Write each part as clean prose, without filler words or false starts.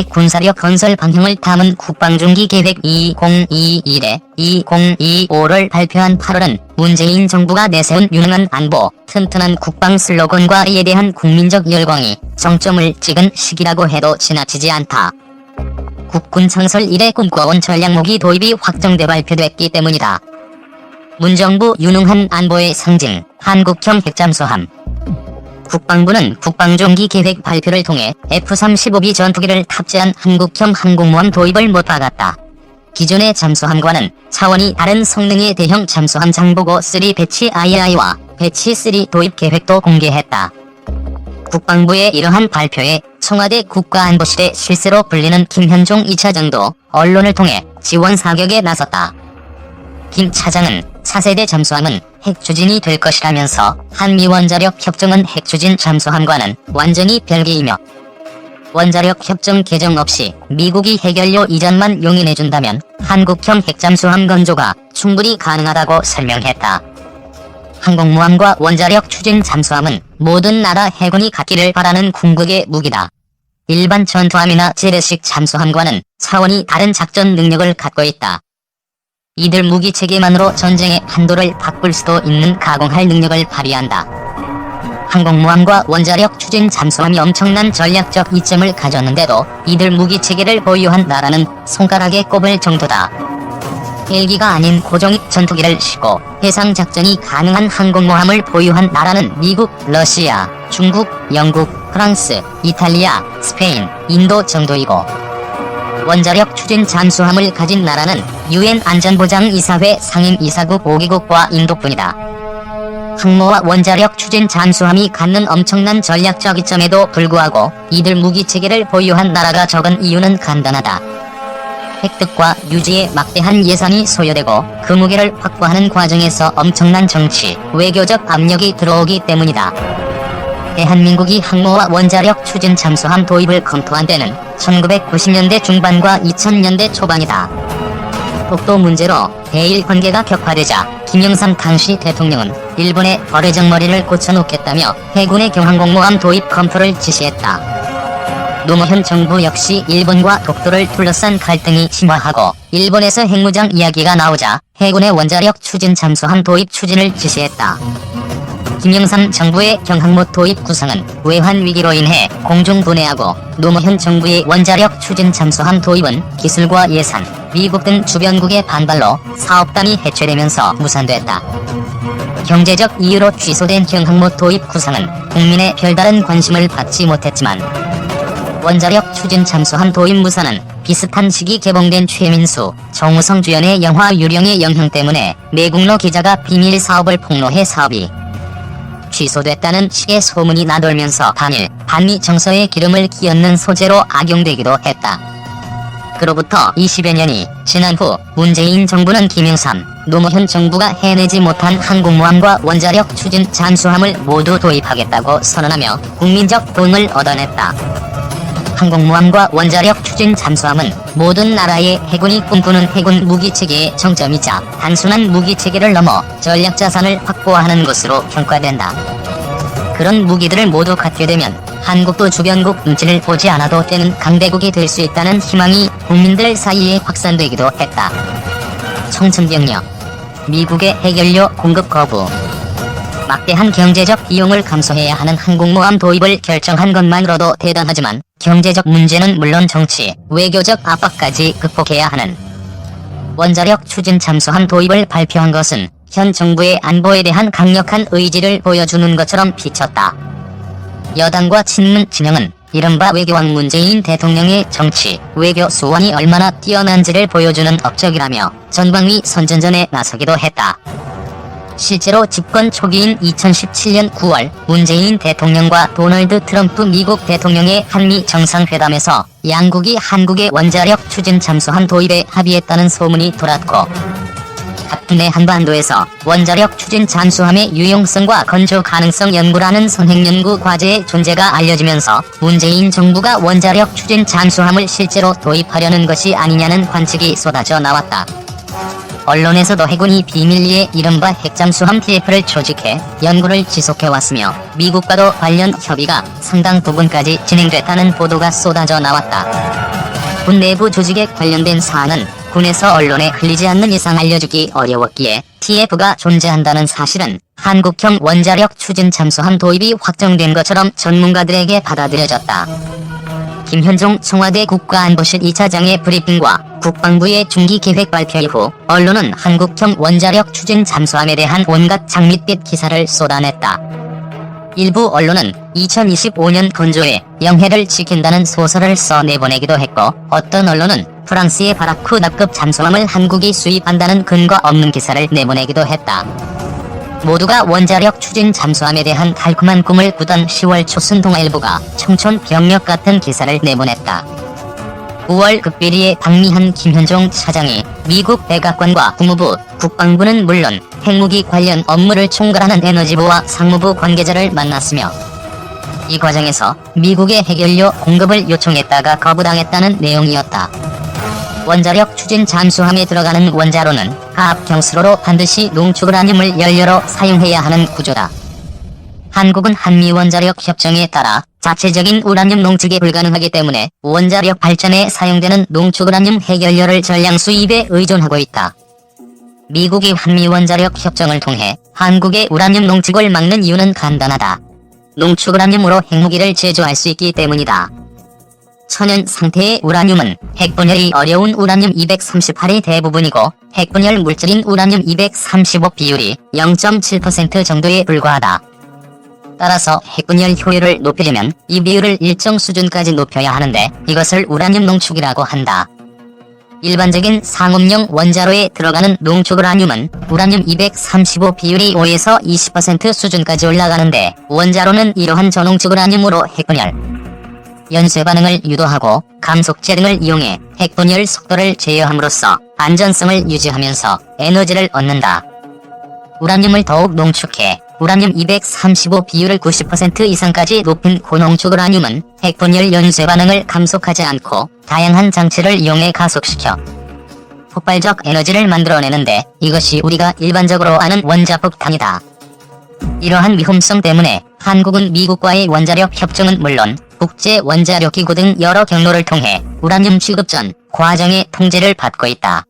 군사력 건설 방향을 담은 국방중기 계획 2021-2025를 발표한 8월은 문재인 정부가 내세운 유능한 안보, 튼튼한 국방 슬로건과에 대한 국민적 열광이 정점을 찍은 시기라고 해도 지나치지 않다. 국군 창설 이래 꿈꿔온 전략무기 도입이 확정돼 발표됐기 때문이다. 문정부 유능한 안보의 상징, 한국형 핵잠수함. 국방부는 국방중기 계획 발표를 통해 F-35B 전투기를 탑재한 한국형 항공모함 도입을 못 박았다. 기존의 잠수함과는 차원이 다른 성능의 대형 잠수함 장보고 3 배치 II와 배치 3 도입 계획도 공개했다. 국방부의 이러한 발표에 청와대 국가안보실의 실세로 불리는 김현종 2차장도 언론을 통해 지원 사격에 나섰다. 김 차장은 4세대 잠수함은 핵추진이 될 것이라면서 한미 원자력 협정은 핵추진 잠수함과는 완전히 별개이며 원자력 협정 개정 없이 미국이 해결료 이전만 용인해준다면 한국형 핵잠수함 건조가 충분히 가능하다고 설명했다. 항공모함과 원자력 추진 잠수함은 모든 나라 해군이 갖기를 바라는 궁극의 무기다. 일반 전투함이나 재래식 잠수함과는 차원이 다른 작전 능력을 갖고 있다. 이들 무기 체계만으로 전쟁의 한도를 바꿀 수도 있는 가공할 능력을 발휘한다. 항공모함과 원자력 추진 잠수함이 엄청난 전략적 이점을 가졌는데도 이들 무기 체계를 보유한 나라는 손가락에 꼽을 정도다. 헬기가 아닌 고정익 전투기를 싣고 해상 작전이 가능한 항공모함을 보유한 나라는 미국, 러시아, 중국, 영국, 프랑스, 이탈리아, 스페인, 인도 정도이고 원자력 추진 잠수함을 가진 나라는 UN 안전보장이사회 상임이사국 5개국과 인도뿐이다. 항모와 원자력 추진 잠수함이 갖는 엄청난 전략적 이점에도 불구하고 이들 무기체계를 보유한 나라가 적은 이유는 간단하다. 획득과 유지에 막대한 예산이 소요되고 그 무게를 확보하는 과정에서 엄청난 정치, 외교적 압력이 들어오기 때문이다. 대한민국이 항모와 원자력 추진 잠수함 도입을 검토한 때는 1990년대 중반과 2000년대 초반이다. 독도 문제로 대일 관계가 격화되자 김영삼 당시 대통령은 일본에 거래정머리를 고쳐놓겠다며 해군의 경항공모함 도입 검토를 지시했다. 노무현 정부 역시 일본과 독도를 둘러싼 갈등이 심화하고 일본에서 핵무장 이야기가 나오자 해군의 원자력 추진 잠수함 도입 추진을 지시했다. 김영삼 정부의 경항모 도입 구상은 외환 위기로 인해 공중 분해하고 노무현 정부의 원자력 추진 잠수함 도입은 기술과 예산, 미국 등 주변국의 반발로 사업단이 해체되면서 무산됐다. 경제적 이유로 취소된 경항모 도입 구상은 국민의 별다른 관심을 받지 못했지만 원자력 추진 잠수함 도입 무산은 비슷한 시기 개봉된 최민수, 정우성 주연의 영화 유령의 영향 때문에 내국로 기자가 비밀 사업을 폭로해 사업이 취소됐다는 식의 소문이 나돌면서 단일 반미 정서에 기름을 끼얹는 소재로 악용되기도 했다. 그로부터 20여 년이 지난 후 문재인 정부는 김영삼, 노무현 정부가 해내지 못한 항공모함과 원자력 추진 잠수함을 모두 도입하겠다고 선언하며 국민적 도움을 얻어냈다. 항공모함과 원자력 추진 잠수함은 모든 나라의 해군이 꿈꾸는 해군 무기체계의 정점이자 단순한 무기체계를 넘어 전략자산을 확보하는 것으로 평가된다. 그런 무기들을 모두 갖게 되면 한국도 주변국 눈치를 보지 않아도 되는 강대국이 될 수 있다는 희망이 국민들 사이에 확산되기도 했다. 청천벽력, 미국의 해결료 공급 거부, 막대한 경제적 비용을 감수해야 하는 항공모함 도입을 결정한 것만으로도 대단하지만 경제적 문제는 물론 정치, 외교적 압박까지 극복해야 하는 원자력 추진 잠수함 도입을 발표한 것은 현 정부의 안보에 대한 강력한 의지를 보여주는 것처럼 비쳤다. 여당과 친문 진영은 이른바 외교왕 문재인 대통령의 정치, 외교 수완이 얼마나 뛰어난지를 보여주는 업적이라며 전방위 선전전에 나서기도 했다. 실제로 집권 초기인 2017년 9월 문재인 대통령과 도널드 트럼프 미국 대통령의 한미 정상회담에서 양국이 한국의 원자력 추진 잠수함 도입에 합의했다는 소문이 돌았고 같은 해 한반도에서 원자력 추진 잠수함의 유용성과 건조 가능성 연구라는 선행연구 과제의 존재가 알려지면서 문재인 정부가 원자력 추진 잠수함을 실제로 도입하려는 것이 아니냐는 관측이 쏟아져 나왔다. 언론에서도 해군이 비밀리에 이른바 핵잠수함 TF를 조직해 연구를 지속해왔으며 미국과도 관련 협의가 상당 부분까지 진행됐다는 보도가 쏟아져 나왔다. 군 내부 조직에 관련된 사안은 군에서 언론에 흘리지 않는 이상 알려주기 어려웠기에 TF가 존재한다는 사실은 한국형 원자력 추진 잠수함 도입이 확정된 것처럼 전문가들에게 받아들여졌다. 김현종 청와대 국가안보실 2차장의 브리핑과 국방부의 중기계획 발표 이후 언론은 한국형 원자력 추진 잠수함에 대한 온갖 장밋빛 기사를 쏟아냈다. 일부 언론은 2025년 건조에 영해를 지킨다는 소설을 써 내보내기도 했고, 어떤 언론은 프랑스의 바라쿠다급 잠수함을 한국이 수입한다는 근거 없는 기사를 내보내기도 했다. 모두가 원자력 추진 잠수함에 대한 달콤한 꿈을 꾸던 10월 초순 동아일보가 청촌병력 같은 기사를 내보냈다. 9월 극비리에 방미한 김현종 차장이 미국 백악관과 국무부, 국방부는 물론 핵무기 관련 업무를 총괄하는 에너지부와 상무부 관계자를 만났으며, 이 과정에서 미국의 핵연료 공급을 요청했다가 거부당했다는 내용이었다. 원자력 추진 잠수함에 들어가는 원자로는 화학 경수로로 반드시 농축우라늄을 연료로 사용해야 하는 구조다. 한국은 한미원자력 협정에 따라 자체적인 우라늄 농축이 불가능하기 때문에 원자력 발전에 사용되는 농축우라늄 핵연료를 전량 수입에 의존하고 있다. 미국이 한미원자력 협정을 통해 한국의 우라늄 농축을 막는 이유는 간단하다. 농축우라늄으로 핵무기를 제조할 수 있기 때문이다. 천연 상태의 우라늄은 핵분열이 어려운 우라늄-238의 대부분이고, 핵분열 물질인 우라늄-235 비율이 0.7% 정도에 불과하다. 따라서 핵분열 효율을 높이려면 이 비율을 일정 수준까지 높여야 하는데, 이것을 우라늄 농축이라고 한다. 일반적인 상업용 원자로에 들어가는 농축우라늄은 우라늄-235 비율이 5에서 20% 수준까지 올라가는데, 원자로는 이러한 저농축우라늄으로 핵분열, 연쇄 반응을 유도하고 감속제 등을 이용해 핵분열 속도를 제어함으로써 안전성을 유지하면서 에너지를 얻는다. 우라늄을 더욱 농축해 우라늄-235 비율을 90% 이상까지 높인 고농축우라늄은 핵분열 연쇄 반응을 감속하지 않고 다양한 장치를 이용해 가속시켜 폭발적 에너지를 만들어내는데, 이것이 우리가 일반적으로 아는 원자폭탄이다. 이러한 위험성 때문에 한국은 미국과의 원자력 협정은 물론 국제원자력기구 등 여러 경로를 통해 우라늄 취급 전 과정의 통제를 받고 있다.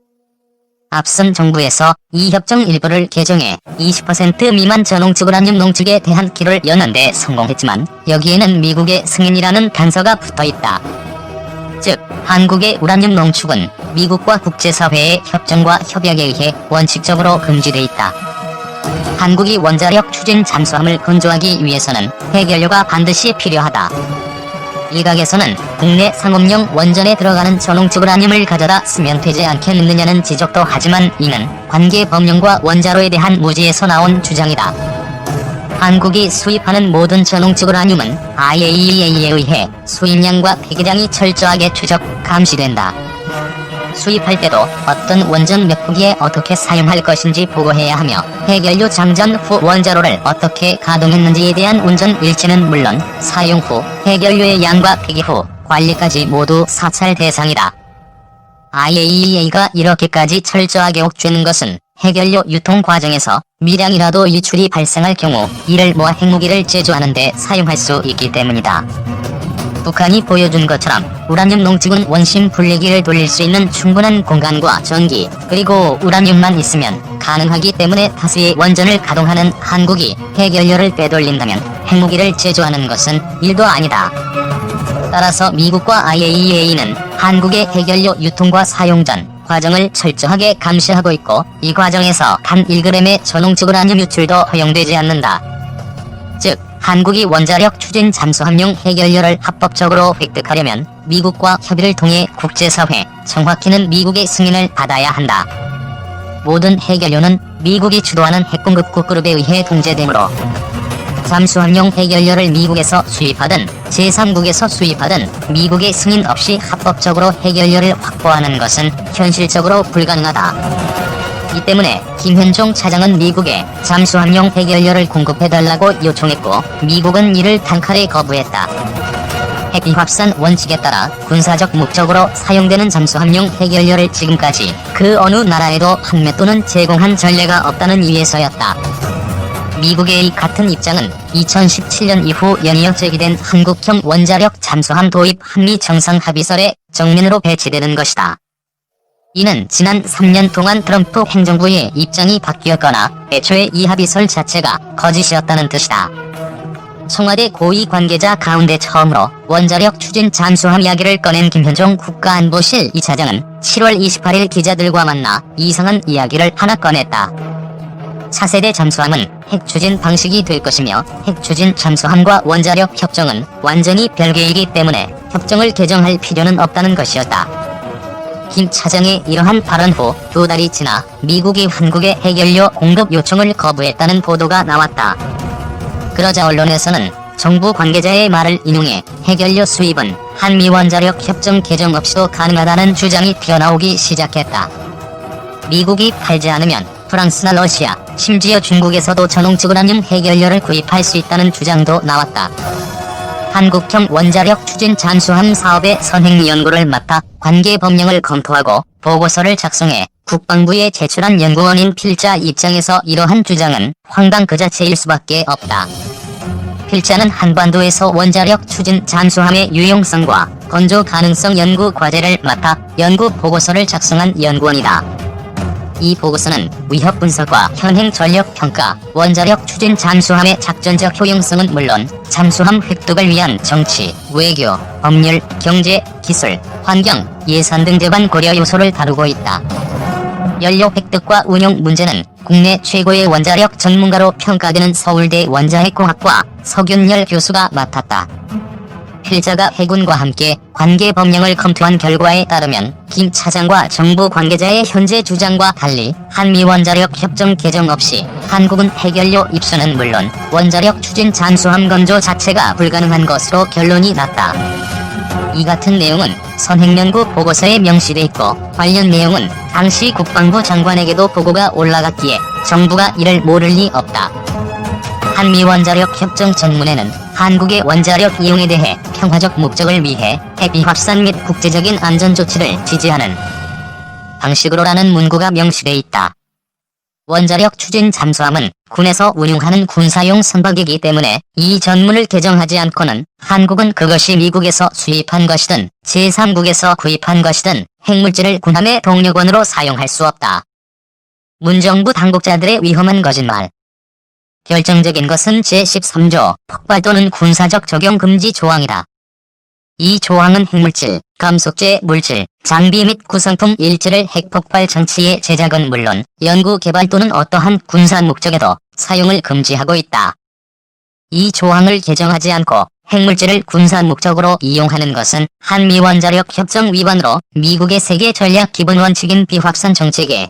앞선 정부에서 이 협정 일부를 개정해 20% 미만 저농축 우라늄 농축에 대한 길을 여는 데 성공했지만, 여기에는 미국의 승인이라는 단서가 붙어있다. 즉, 한국의 우라늄 농축은 미국과 국제사회의 협정과 협약에 의해 원칙적으로 금지돼 있다. 한국이 원자력 추진 잠수함을 건조하기 위해서는 핵연료가 반드시 필요하다. 일각에서는 국내 상업용 원전에 들어가는 저농축 우라늄을 가져다 쓰면 되지 않겠느냐는 지적도 하지만, 이는 관계 법령과 원자로에 대한 무지에서 나온 주장이다. 한국이 수입하는 모든 저농축 우라늄은 IAEA에 의해 수입량과 폐기량이 철저하게 추적, 감시된다. 수입할 때도 어떤 원전 몇 호기에 어떻게 사용할 것인지 보고해야 하며, 핵연료 장전 후 원자로를 어떻게 가동했는지에 대한 운전 일지는 물론 사용 후 핵연료의 양과 폐기 후 관리까지 모두 사찰 대상이다. IAEA가 이렇게까지 철저하게 옥죄는 것은 핵연료 유통 과정에서 미량이라도 유출이 발생할 경우 이를 모아 핵무기를 제조하는 데 사용할 수 있기 때문이다. 북한이 보여준 것처럼 우라늄 농축은 원심 분리기를 돌릴 수 있는 충분한 공간과 전기, 그리고 우라늄만 있으면 가능하기 때문에 다수의 원전을 가동하는 한국이 핵연료를 빼돌린다면 핵무기를 제조하는 것은 일도 아니다. 따라서 미국과 IAEA는 한국의 핵연료 유통과 사용 전 과정을 철저하게 감시하고 있고, 이 과정에서 단 1g의 저농축 우라늄 유출도 허용되지 않는다. 즉, 한국이 원자력 추진 잠수함용 핵연료를 합법적으로 획득하려면 미국과 협의를 통해 국제사회, 정확히는 미국의 승인을 받아야 한다. 모든 핵연료는 미국이 주도하는 핵공급국 그룹에 의해 통제되므로, 잠수함용 핵연료를 미국에서 수입하든 제3국에서 수입하든 미국의 승인 없이 합법적으로 핵연료를 확보하는 것은 현실적으로 불가능하다. 이 때문에 김현종 차장은 미국에 잠수함용 핵연료를 공급해달라고 요청했고, 미국은 이를 단칼에 거부했다. 핵비확산 원칙에 따라 군사적 목적으로 사용되는 잠수함용 핵연료를 지금까지 그 어느 나라에도 판매 또는 제공한 전례가 없다는 이유에서였다. 미국의 이 같은 입장은 2017년 이후 연이어 제기된 한국형 원자력 잠수함 도입 한미 정상합의설의 정면으로 배치되는 것이다. 이는 지난 3년 동안 트럼프 행정부의 입장이 바뀌었거나 애초에 이 합의설 자체가 거짓이었다는 뜻이다. 청와대 고위 관계자 가운데 처음으로 원자력 추진 잠수함 이야기를 꺼낸 김현종 국가안보실 2차장은 7월 28일 기자들과 만나 이상한 이야기를 하나 꺼냈다. 차세대 잠수함은 핵추진 방식이 될 것이며 핵추진 잠수함과 원자력 협정은 완전히 별개이기 때문에 협정을 개정할 필요는 없다는 것이었다. 김 차장의 이러한 발언 후 2달이 지나 미국이 한국에 핵연료 공급 요청을 거부했다는 보도가 나왔다. 그러자 언론에서는 정부 관계자의 말을 인용해 핵연료 수입은 한미 원자력 협정 개정 없이도 가능하다는 주장이 튀어나오기 시작했다. 미국이 팔지 않으면 프랑스나 러시아, 심지어 중국에서도 전홍지구란용 핵연료를 구입할 수 있다는 주장도 나왔다. 한국형 원자력 추진 잠수함 사업의 선행 연구를 맡아 관계 법령을 검토하고 보고서를 작성해 국방부에 제출한 연구원인 필자 입장에서 이러한 주장은 황당 그 자체일 수밖에 없다. 필자는 한반도에서 원자력 추진 잠수함의 유용성과 건조 가능성 연구 과제를 맡아 연구 보고서를 작성한 연구원이다. 이 보고서는 위협 분석과 현행 전력 평가, 원자력 추진 잠수함의 작전적 효용성은 물론 잠수함 획득을 위한 정치, 외교, 법률, 경제, 기술, 환경, 예산 등 대반 고려 요소를 다루고 있다. 연료 획득과 운용 문제는 국내 최고의 원자력 전문가로 평가되는 서울대 원자핵공학과 서균열 교수가 맡았다. 필자가 해군과 함께 관계 법령을 검토한 결과에 따르면 김 차장과 정부 관계자의 현재 주장과 달리 한미 원자력 협정 개정 없이 한국은 핵연료 입수는 물론 원자력 추진 잠수함 건조 자체가 불가능한 것으로 결론이 났다. 이 같은 내용은 선행연구 보고서에 명시돼 있고 관련 내용은 당시 국방부 장관에게도 보고가 올라갔기에 정부가 이를 모를 리 없다. 한미 원자력 협정 전문에는 한국의 원자력 이용에 대해 평화적 목적을 위해 핵비확산 및 국제적인 안전조치를 지지하는 방식으로라는 문구가 명시돼 있다. 원자력 추진 잠수함은 군에서 운용하는 군사용 선박이기 때문에 이 전문을 개정하지 않고는 한국은 그것이 미국에서 수입한 것이든 제3국에서 구입한 것이든 핵물질을 군함의 동력원으로 사용할 수 없다. 문정부 당국자들의 위험한 거짓말. 결정적인 것은 제13조 폭발 또는 군사적 적용 금지 조항이다. 이 조항은 핵물질, 감속제 물질, 장비 및 구성품 일체를 핵폭발 장치의 제작은 물론 연구 개발 또는 어떠한 군사 목적에도 사용을 금지하고 있다. 이 조항을 개정하지 않고 핵물질을 군사 목적으로 이용하는 것은 한미 원자력 협정 위반으로 미국의 세계 전략 기본 원칙인 비확산 정책에